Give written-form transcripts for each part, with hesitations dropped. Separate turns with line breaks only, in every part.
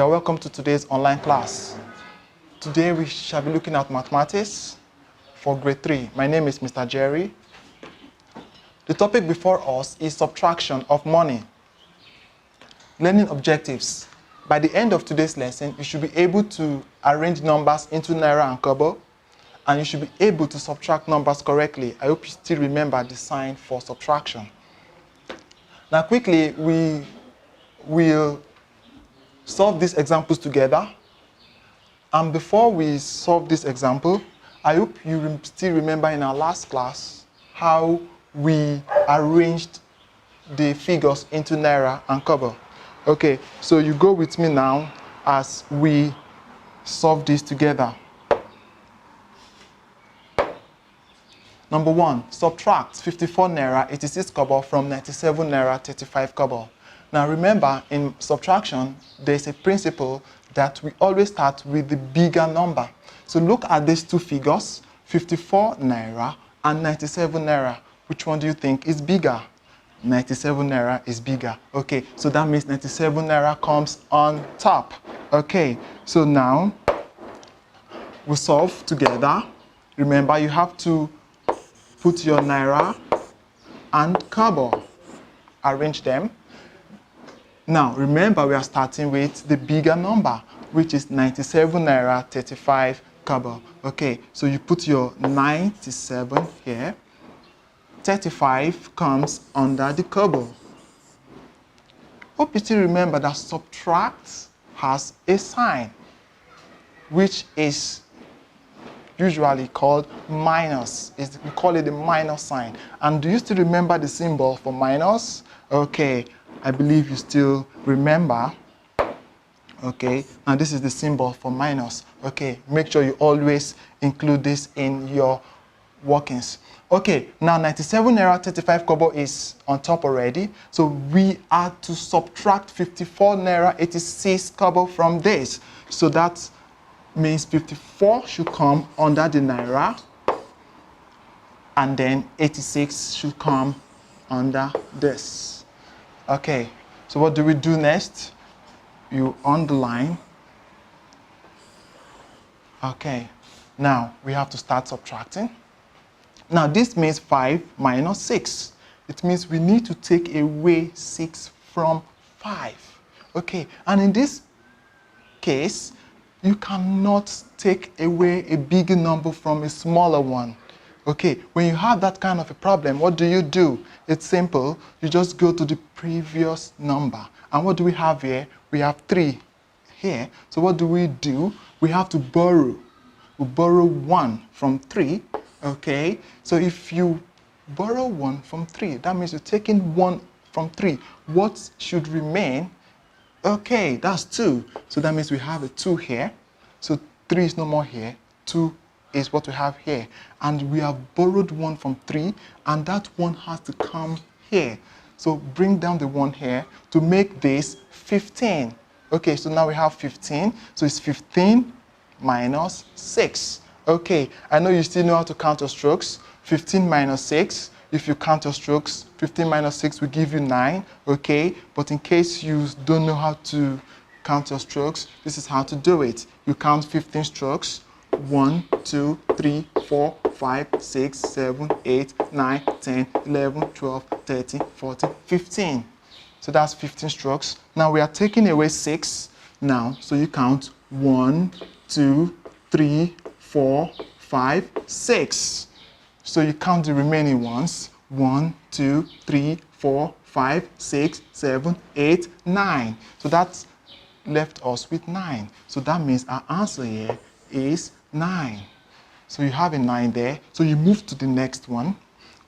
are welcome to today's online class. Today we shall be looking at mathematics for grade 3. My name is Mr. Jerry. The topic before us is subtraction of money. Learning objectives. By the end of today's lesson, you should be able to arrange numbers into naira and kobo, and you should be able to subtract numbers correctly. I hope you still remember the sign for subtraction. Now quickly, we will solve these examples together. And before we solve this example, I hope you still remember in our last class how we arranged the figures into naira and kobo. Okay, so you go with me now as we solve this together. Number 1, subtract 54 naira 86 kobo from 97 naira 35 kobo. Now remember, in subtraction, there's a principle that we always start with the bigger number. So look at these two figures, 54 naira and 97 naira. Which one do you think is bigger? 97 naira is bigger. Okay, so that means 97 naira comes on top. Okay, so now we solve together. Remember, you have to put your naira and kobo. Arrange them. Now, remember, we are starting with the bigger number, which is 97 naira 35 kobo. Okay, so you put your 97 here. 35 comes under the kobo. Hope you still remember that subtract has a sign, which is usually called minus. We call it the minus sign. And do you still remember the symbol for minus? Okay, I believe you still remember. Okay, and this is the symbol for minus. Okay, make sure you always include this in your workings. Okay, now 97 naira 35 kobo is on top already. So we are to subtract 54 naira 86 kobo from this. So that means 54 should come under the naira, and then 86 should come under this. Okay, so what do we do next? You underline. Okay, now we have to start subtracting. Now this means 5 minus 6. It means we need to take away 6 from 5. Okay, and in this case, you cannot take away a bigger number from a smaller one. Okay, when you have that kind of a problem, what do? It's simple. You just go to the previous number. And what do we have here? We have 3 here. So what do? We have to borrow. We borrow 1 from 3. Okay, so if you borrow 1 from 3, that means you're taking 1 from 3. What should remain? Okay, that's 2. So that means we have a 2 here. So 3 is no more here. 2 is what we have here. And we have borrowed 1 from 3, and that 1 has to come here. So bring down the 1 here to make this 15. Okay, so now we have 15. So it's 15 minus 6. Okay, I know you still know how to count your strokes. 15 minus 6. If you count your strokes, 15 minus 6 will give you 9. Okay, but in case you don't know how to count your strokes, this is how to do it. You count 15 strokes. 1, 2, 3, 4, 5, 6, 7, 8, 9, 10, 11, 12, 13, 14, 15. So that's 15 strokes. Now we are taking away 6 now. So you count 1, 2, 3, 4, 5, 6. So you count the remaining ones. 1, 2, 3, 4, 5, 6, 7, 8, 9. So that's left us with 9. So that means our answer here is 9. So you have a 9 there. So you move to the next one.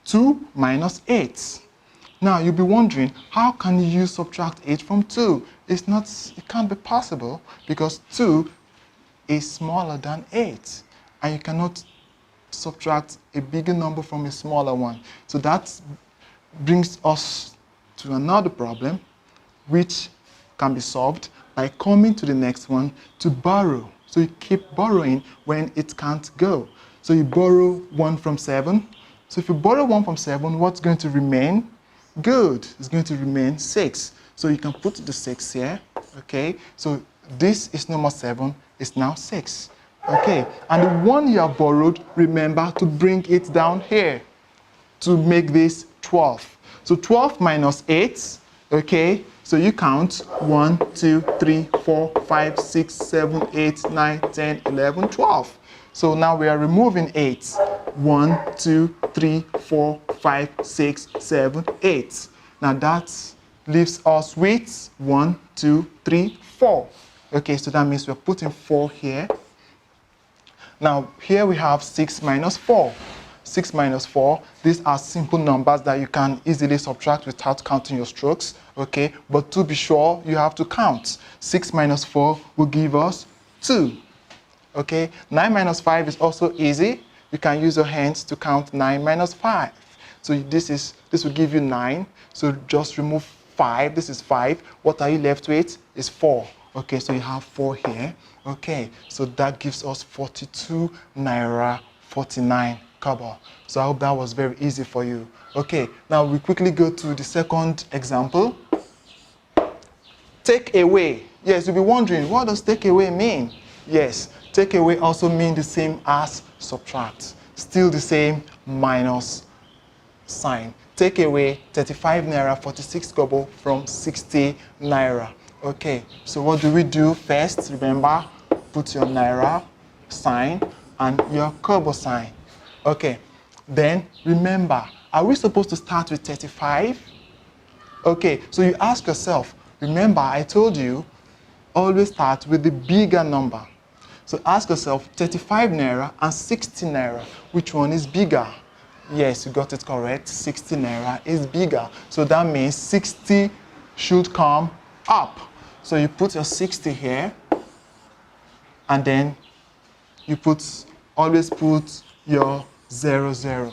2 minus 8. Now you'll be wondering, how can you subtract 8 from 2? It can't be possible, because 2 is smaller than 8. And you cannot subtract a bigger number from a smaller one. So that brings us to another problem, which can be solved by coming to the next one to borrow. So you keep borrowing when it can't go. So you borrow 1 from 7. So if you borrow 1 from 7, what's going to remain? Good. It's going to remain 6. So you can put the 6 here. Okay. So This is no more 7, it's now 6. Okay, and the one you have borrowed, remember to bring it down here to make this 12. So 12 minus 8, okay, so you count 1, 2, 3, 4, 5, 6, 7, 8, 9, 10, 11, 12. So now we are removing 8. 1, 2, 3, 4, 5, 6, 7, 8. Now that leaves us with 1, 2, 3, 4. Okay, so that means we're putting 4 here. Now here we have 6 minus 4. 6 minus 4, these are simple numbers that you can easily subtract without counting your strokes, okay? But to be sure, you have to count. 6 minus 4 will give us 2, okay? 9 minus 5 is also easy. You can use your hands to count 9 minus 5. So this will give you 9. So just remove 5. This is 5. What are you left with? Is 4. Okay, so you have 4 here. Okay, so that gives us 42 naira 49 kobo. So I hope that was very easy for you. Okay, now we quickly go to the second example. Take away. Yes, you'll be wondering, what does take away mean? Yes, take away also means the same as subtract. Still the same minus sign. Take away 35 naira 46 kobo from 60 naira. Okay, so what do we do first? Remember, put your naira sign and your kobo sign. Okay, then remember, are we supposed to start with 35? Okay, so you ask yourself, remember I told you, always start with the bigger number. So ask yourself, 35 naira and 60 naira, which one is bigger? Yes, you got it correct, 60 naira is bigger. So that means 60 should come up. So you put your 60 here, and then you always put your 0, 0.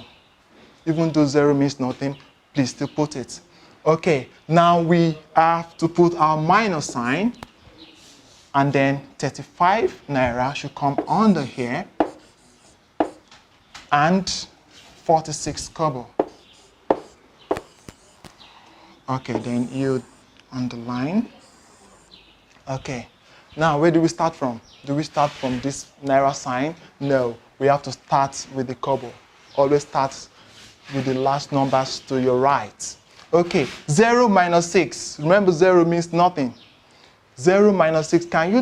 Even though 0 means nothing, please still put it. Okay, now we have to put our minus sign, and then 35 naira should come under here, and 46 kobo. Okay, then you underline. Okay, now where do we start from? Do we start from this naira sign? No, we have to start with the kobo. Always start with the last numbers to your right. Okay, 0 minus 6. Remember, 0 means nothing. 0 minus 6. Can you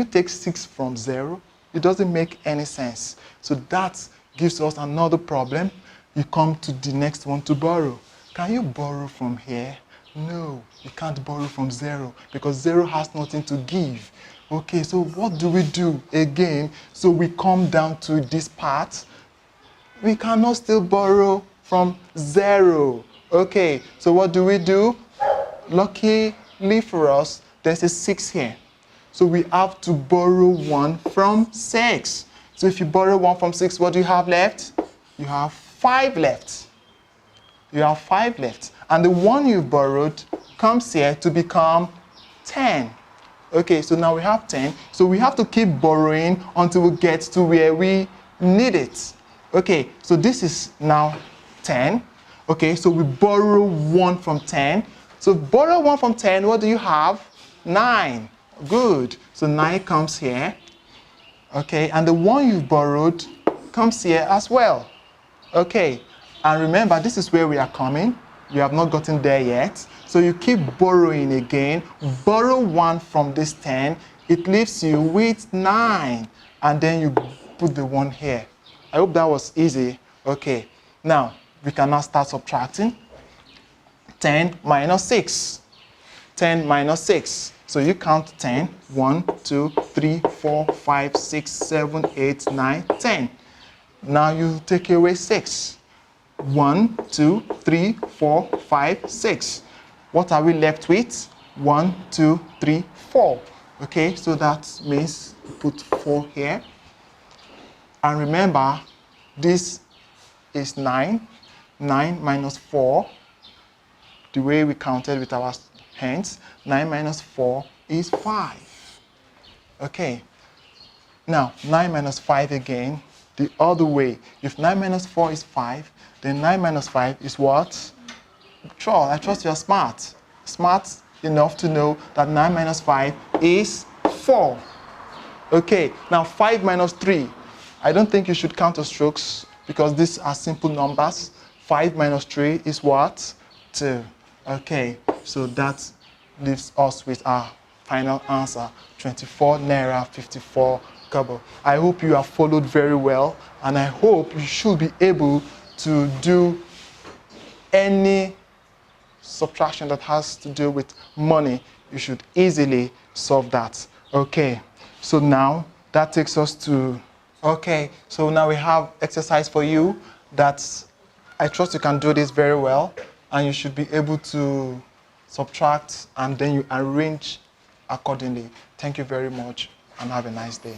take 6 from 0? It doesn't make any sense. So that gives us another problem. You come to the next one to borrow. Can you borrow from here? No, you can't borrow from 0 because 0 has nothing to give. Okay, so what do we do again? So we come down to this part. We cannot still borrow from 0. Okay, so what do we do? Luckily for us, there's a 6 here. So we have to borrow 1 from 6. So if you borrow 1 from 6, what do you have left? You have 5 left. You have 5 left. And the one you borrowed comes here to become 10. Okay, so now we have 10. So we have to keep borrowing until we get to where we need it. Okay, so this is now 10. Okay, so we borrow 1 from 10. So borrow 1 from 10, what do you have? 9. Good. So 9 comes here. Okay, and the one you borrowed comes here as well. Okay, and remember, this is where we are coming. You have not gotten there yet. So you keep borrowing again. Borrow 1 from this 10. It leaves you with 9. And then you put the 1 here. I hope that was easy. Okay, now we can now start subtracting. 10 minus 6. 10 minus 6. So you count 10. 1, 2, 3, 4, 5, 6, 7, 8, 9, 10. Now you take away 6. 1, 2, 3, 4, 5, 6. What are we left with? 1, 2, 3, 4. Okay, so that means put 4 here. And remember, this is 9. 9 minus 4, the way we counted with our hands, 9 minus 4 is 5. Okay, now 9 minus 5 again, the other way. If 9 minus 4 is 5, then 9 minus 5 is what? Sure, I trust you're smart. Smart enough to know that 9 minus 5 is 4. Okay, now 5 minus 3. I don't think you should count the strokes because these are simple numbers. 5 minus 3 is what? 2. Okay, so that leaves us with our final answer, 24 naira 54 kobo. I hope you have followed very well, and I hope you should be able to do any subtraction that has to do with money. You should easily solve that. Okay, so now that takes us to, okay, so now we have exercise for you that I trust you can do this very well, and you should be able to subtract and then you arrange accordingly. Thank you very much and have a nice day.